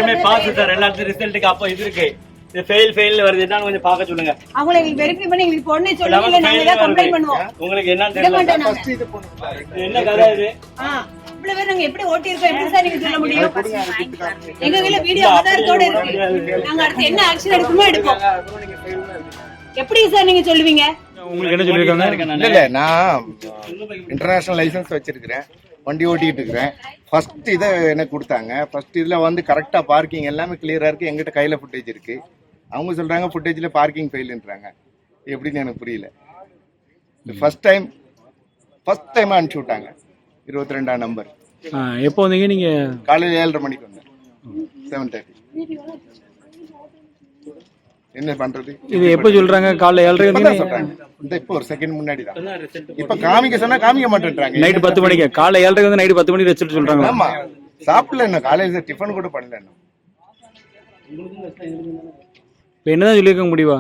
எல்லாருமே pass sir. எல்லாத்துக்கும் ரிசல்ட்டுக்கு அப்போ இது இருக்கு. இது ஃபெயில் ஃபெயில் வருது. என்னன்னு கொஞ்சம் பார்க்க சொல்லுங்க. அவங்கள எங்களுக்கு வெரிஃபை பண்ணி எங்களுக்கு பொண்ணு சொல்லுங்க, நாங்க ஏதாவது கம்ப்ளைண்ட் பண்ணுவோம். உங்களுக்கு என்னன்னு தெரியல. ஃபர்ஸ்ட் இது பண்ணுங்க. என்ன கதை இது? இவ்வளவு பேர் நாங்க எப்படி ஓட்டி இருக்கோம், எப்படி சார் நீங்க சொல்ல முடியும்? எங்க கையில வீடியோ ஆதாரத்தோட இருக்கு. நாங்க அடுத்து என்ன ஆக்ஷன் எடுக்கணுமோ எடுப்போம். எப்படி சார் நீங்க சொல்லுவீங்க? உங்களுக்கு என்ன சொல்லிருக்காங்க? இல்ல நான் இன்டர்நேஷனல் லைசன்ஸ் வச்சிருக்கிறேன், வண்டி ஓட்டிட்டு இருக்கிறேன். ஃபர்ஸ்ட் இதை எனக்கு கொடுத்தாங்க. ஃபர்ஸ்ட் இதுல வந்து கரெக்டா பார்க்கிங் எல்லாமே கிளியரா இருக்கு. எங்கிட்ட கையில ஃபுட்டேஜ் இருக்கு. அவங்க சொல்றாங்க ஃபுட்டேஜ்ல பார்க்கிங் ஃபெயில்ன்றாங்க. எப்படின்னு எனக்கு புரியல. ஃபர்ஸ்ட் டைம் அனுப்பிச்சு விட்டாங்க. 22ஆம் நம்பர். எப்போ வந்தீங்க நீங்க? காலையில 7:30 மணிக்கு வந்தேன். 7:30. என்ன பண்றது? இது எப்போ சொல்றாங்க? காலைல 7:30 சொல்றாங்க. இந்த இப்போ ஒரு செகண்ட் முன்னாடி தான். இப்ப காமிக்க சொன்னா காமிக்க மாட்டேன்றாங்க. நைட் 10 மணிக்கு. காலைல 7:30 வந்து நைட் 10 மணிக்கு ரிசல்ட் சொல்றாங்க. ஆமா, சாப்பிடல என்ன, காலையில டிஃபன் கூட பண்ணல என்ன. இப்போ என்னதான் சொல்லியிருக்க முடியுவா?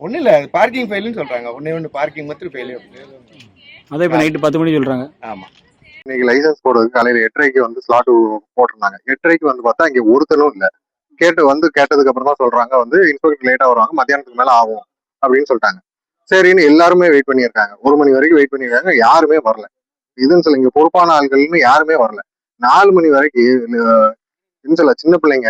ஒன்றும் இல்லை, பார்க்கிங் ஃபெயில்னு சொல்கிறாங்க. ஒன்று பார்க்கிங் மட்டும் ஃபெயிலு. அதான் இப்போ நைட்டு 10 மணிக்கு சொல்கிறாங்க. ஆமாம். இன்னைக்கு லைசன்ஸ் போடுறதுக்கு காலையில் 8:30 வந்து ஸ்லாட் போட்டிருந்தாங்க. 8:30 வந்து பார்த்தா இங்கே ஒருத்தனும் இல்லை. கேட்டதுக்கு அப்புறம் தான் சொல்கிறாங்க வந்து இன்ஸ்பெக்டர் லேட்டாக வருவாங்க, மத்தியானத்துக்கு மேலே ஆகும் அப்படின்னு சொல்லிட்டாங்க. சரின்னு எல்லாருமே வெயிட் பண்ணியிருக்காங்க. 1 மணி வரைக்கும் வெயிட் பண்ணியிருக்காங்க. யாருமே வரல. இதுன்னு சொல்ல இங்கே பொறுப்பான ஆள்கள்னு யாருமே வரல. 4 மணி வரைக்கும் சொல்ல சின்ன பிள்ளைங்க,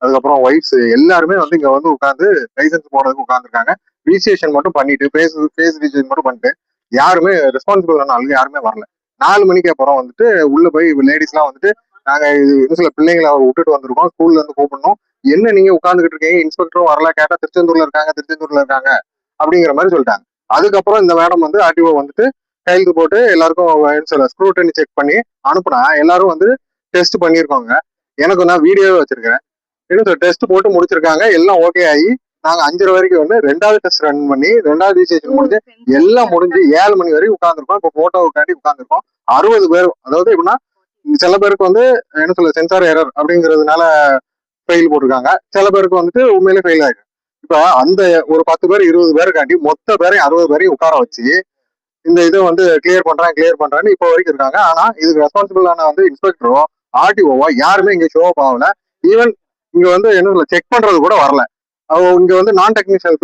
அதுக்கப்புறம் ஒய்ஃப்ஸ் எல்லாருமே வந்து இங்க வந்து உட்காந்து லைசன்ஸ் போடுறதுக்கு உட்காந்துருக்காங்க. ரிஜிஸ்ட்ரேஷன் மட்டும் பண்ணிட்டு ஃபேஸ் ரிஜிஸ்ட்ரேஷன் மட்டும் பண்ணிட்டு யாருமே ரெஸ்பான்சிபிளான ஆளுங்க யாருமே வரல. 4 மணிக்கு அப்புறம் வந்துட்டு உள்ள போய் லேடிஸ் எல்லாம் வந்துட்டு நாங்க இன்னும் சில பிள்ளைங்களை விட்டுட்டு வந்திருக்கோம், ஸ்கூல்ல இருந்து கூப்பிடணும், என்ன நீங்க உட்காந்துக்கிட்டு இருக்கீங்க, இன்ஸ்பெக்டரும் வரல, கேட்டா திருச்செந்தூர்ல இருக்காங்க அப்படிங்கிற மாதிரி சொல்லிட்டாங்க. அதுக்கப்புறம் இந்த மேடம் வந்து ஆர்டிஓ வந்துட்டு கையெழுத்து போட்டு எல்லாருக்கும் ஸ்க்ரூட்டனி செக் பண்ணி அனுப்புனா எல்லாரும் வந்து டெஸ்ட் பண்ணியிருக்காங்க. எனக்கு நான் வீடியோவே வச்சிருக்கேன். இன்னும் டெஸ்ட் போட்டு முடிச்சிருக்காங்க. எல்லாம் ஓகே ஆகி நாங்க 5:30 வரைக்கும் வந்து 2வது டெஸ்ட் ரன் பண்ணி 2வது ரிஜிஸ்ட்ரேஷன் முடிஞ்சு எல்லாம் முடிஞ்சு 7 மணி வரைக்கும் உட்காந்துருக்கோம். இப்போ போட்டோவுக்காண்டி உட்காந்துருக்கோம். 60 பேர். அதாவது எப்படின்னா சில பேருக்கு வந்து சென்சார் எரர் அப்படிங்கிறதுனால ஃபெயில் போட்டிருக்காங்க. சில பேருக்கு வந்துட்டு உண்மையிலே ஃபெயில் ஆயிருக்கு. இப்ப அந்த ஒரு 10 பேர் 20 பேருக்காண்டி மொத்த பேரையும் 60 பேரையும் உட்கார வச்சு இந்த இதை வந்து கிளியர் பண்றான்னு இப்போ வரைக்கும் இருக்காங்க. ஆனா இதுக்கு ரெஸ்பான்சிபிளான வந்து இன்ஸ்பெக்டரோ ஆர்டிஓவோ யாருமே இங்க ஷோ அப் ஆகல. ஈவன் இங்க வந்து என்ன செக் பண்றது கூட வரல. அவங்க இங்க வந்து நான் டெக்னிக்கல்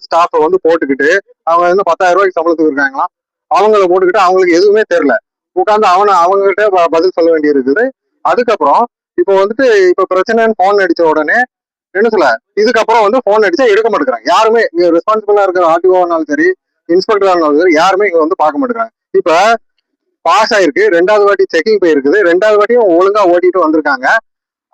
ஸ்டாஃபை வந்து போட்டுக்கிட்டு அவங்க வந்து 10,000 ரூபாய்க்கு சம்பளத்துக்கு இருக்காங்களாம். அவங்கள போட்டுக்கிட்டு அவங்களுக்கு எதுவுமே தெரியல. உட்காந்து அவங்ககிட்ட பதில் சொல்ல வேண்டி இருக்குது. அதுக்கப்புறம் இப்போ வந்துட்டு இப்ப பிரச்சனைன்னு போன் அடிச்ச உடனே என்ன சொல்ல இதுக்கப்புறம் வந்து போன் அடிச்சா எடுக்க மாட்டேங்கிறாங்க. யாருமே இங்க ரெஸ்பான்சிபிளா இருக்கிற ஆர்டிஓனாலும் சரி, இன்ஸ்பெக்டரா இருந்தாலும் சரி, யாருமே இங்க வந்து பார்க்க மாட்டேங்கிறாங்க. இப்ப பாஸ் ஆயிருக்கு, 2வது வாட்டி செக்கிங் போயிருக்குது, 2வது வாட்டியும் ஒழுங்கா ஓட்டிட்டு வந்திருக்காங்க.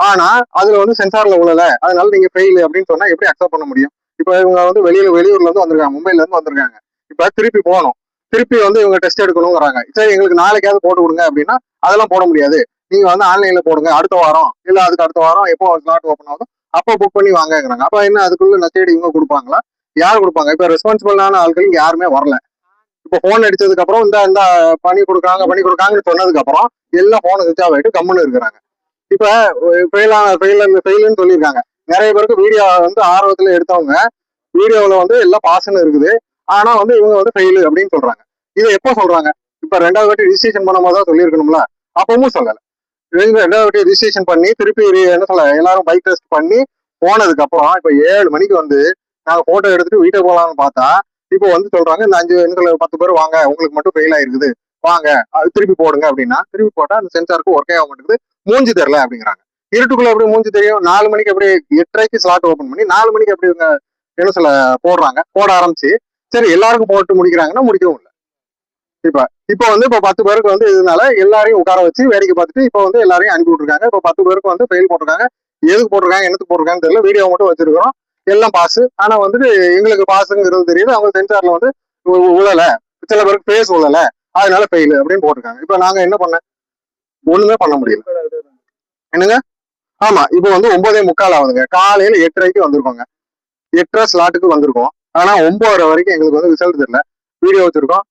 ஆனா அதுல வந்து சென்சார்ல உழல, அதனால நீங்க ஃபெயில் அப்படின்னு சொன்னா எப்படி அக்செப்ட் பண்ண முடியும்? இப்ப இவங்க வந்து வெளியூர்ல இருந்து வந்திருக்காங்க, மும்பைல இருந்து வந்திருக்காங்க. இப்ப திருப்பி போகணும், திருப்பி வந்து இவங்க டெஸ்ட் எடுக்கணுங்கிறாங்க. சரி எங்களுக்கு நாளைக்காவது போட்டு கொடுங்க அப்படின்னா அதெல்லாம் போட முடியாது, நீங்க வந்து ஆன்லைன்ல போடுங்க, அடுத்த வாரம் இல்ல அதுக்கு அடுத்த வாரம் எப்போ ஸ்லாட் ஓப்பன் ஆகுதோ அப்போ புக் பண்ணி வாங்கங்கிறாங்க. அப்ப என்ன அதுக்குள்ள நச்சேடி இவங்க கொடுப்பாங்களா? யார் கொடுப்பாங்க? இப்ப ரெஸ்பான்சிபிளான ஆட்கள் இங்க யாருமே வரல. இப்ப போன் அடிச்சதுக்கு அப்புறம் இந்த பண்ணி கொடுக்காங்கன்னு சொன்னதுக்கு அப்புறம் எல்லாம் போனை சுவிட்ச் ஆஃப் ஆயிட்டு கம்முன்னு இருக்கிறாங்க. இப்ப ஃபெயில்னு சொல்லியிருக்காங்க. நிறைய பேருக்கு வீடியோ வந்து ஆர்வத்துல எடுத்தவங்க வீடியோல வந்து எல்லாம் பாஸ்ன்னு இருக்குது. ஆனா வந்து இவங்க வந்து ஃபெயில் அப்படின்னு சொல்றாங்க. இதை எப்போ சொல்றாங்க? இப்ப 2வது வாட்டி ரிஜிஸ்ட்ரேஷன் பண்ணும்போது தான் சொல்லியிருக்கணும்ல, அப்பவும் சொல்லல. 2வது வாட்டி ரிஜிஸ்ட்ரேஷன் பண்ணி திருப்பி என்ன சொல்ல எல்லாரும் பைக் டெஸ்ட் பண்ணி போனதுக்கு அப்புறம் இப்ப 7 மணிக்கு வந்து நாங்க போட்டோ எடுத்துட்டு வீட்டை போகலாம்னு பார்த்தா இப்போ வந்து சொல்றாங்க இந்த 10 பேர் வாங்க, உங்களுக்கு மட்டும் ஃபெயில் ஆயிருக்குது, வாங்க அது திருப்பி போடுங்க அப்படின்னா திருப்பி போட்டா அந்த சென்சாருக்கு ஒர்க்கே ஆக மாட்டேங்குது, மூஞ்சி தெரியல அப்படிங்கிறாங்க. இருட்டுக்குள்ள எப்படி மூஞ்சி தெரியும்? 4 மணிக்கு எப்படி 8:30 ஸ்லாட் ஓபன் பண்ணி 4 மணிக்கு எப்படி இவங்க என்ன சொல்ல போட ஆரம்பிச்சு சரி எல்லாருக்கும் போட்டு முடிக்கிறாங்கன்னா முடிக்கவும் இல்லை. இப்ப வந்து இப்ப 10 பேருக்கு வந்து இதனால எல்லாரையும் உட்கார வச்சு வேடிக்கை பார்த்துட்டு இப்ப வந்து எல்லாரையும் அனுப்பி விட்டுருக்காங்க. இப்ப 10 பேருக்கு வந்து ஃபெயில் போட்டிருக்காங்க. எதுக்கு போட்டிருக்காங்க, என்னத்துக்கு போட்டிருக்காங்கன்னு தெரியல. வீடியோ மட்டும் வச்சிருக்கிறோம், எல்லாம் பாஸ். ஆனா வந்துட்டு எங்களுக்கு பாஸுங்கிறது தெரியுது, அவங்க சென்சார்ல வந்து உழல, சில பேருக்கு பேஸ் உழல, அதனால ஃபெயில் அப்படின்னு போட்டிருக்காங்க. இப்ப நாங்க என்ன பண்ண? ஒண்ணுமே பண்ண முடியல. என்னங்க? ஆமா, இப்போ வந்து 9:45 ஆகுதுங்க. காலையில 8:30 வந்திருக்கோங்க. 8:30 ஸ்லாட்டுக்கு வந்திருக்கோம். ஆனா 9:30 வரைக்கும் எங்களுக்கு வந்து ரிசல்ட் தெரியல. வீடியோ வச்சிருக்கோம்,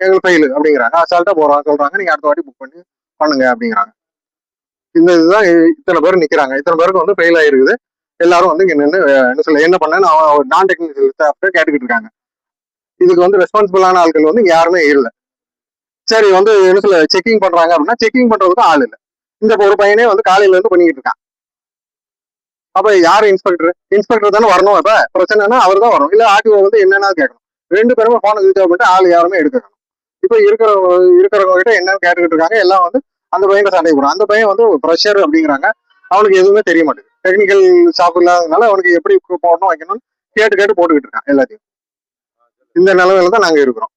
எங்களுக்கு ஃபெயில் அப்படிங்கிறாங்க. அசால்ட்டா சொல்றாங்க நீங்க அடுத்த வாட்டி புக் பண்ணி பண்ணுங்க அப்படிங்கிறாங்க. இதுதான் இத்தனை பேர் நிக்கிறாங்க. இத்தனை பேருக்கு வந்து ஃபெயில் ஆயிருக்குது. எல்லாரும் வந்து என்ன பண்ண நான் டெக்னிக்கல் ஸ்டாஃப் கேட்டுக்கிட்டு இருக்காங்க. இதுக்கு வந்து ரெஸ்பான்சிபிளான ஆட்கள் வந்து யாருமே இல்லை. சரி வந்து செக்கிங் பண்றாங்க அப்படின்னா செக்கிங் பண்றதுக்கு ஆள் இல்லை. இந்த ஒரு பையனே வந்து காலையில இருந்து பண்ணிக்கிட்டு இருக்கான். அப்ப யாரு இன்ஸ்பெக்டர் தானே வரணும். இப்ப பிரச்சனைனா அவர் தான் வரும், இல்ல ஆர்டிஓ வந்து என்னன்னா கேட்கணும். 2 பேருமே போன சுவிட்ச் ஆஃப் பண்ணிட்டு ஆள் யாருமே எடுக்கணும். இப்ப இருக்கிறவங்க கிட்ட என்னன்னு கேட்டுக்கிட்டு இருக்காங்க. எல்லாம் வந்து அந்த பையன் சண்டை போடுறான். அந்த பையன் வந்து ப்ரெஷர் அப்படிங்கிறாங்க, அவனுக்கு எதுவுமே தெரிய மாட்டேங்குது. டெக்னிக்கல் ஷாப் இல்லாததுனால அவனுக்கு எப்படி போடணும் வைக்கணும்னு கேட்டு போட்டுக்கிட்டு இருக்கான் எல்லாத்தையும். இந்த நிலைமையில தான் நாங்க இருக்கிறோம்.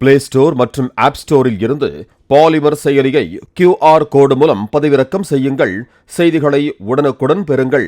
பிளே ஸ்டோர் மற்றும் ஆப் ஸ்டோரில் இருந்து பாலிமர் செயலியை QR கோடு மூலம் பதிவிறக்கம் செய்யுங்கள். செய்திகளை உடனுக்குடன் பெறுங்கள்.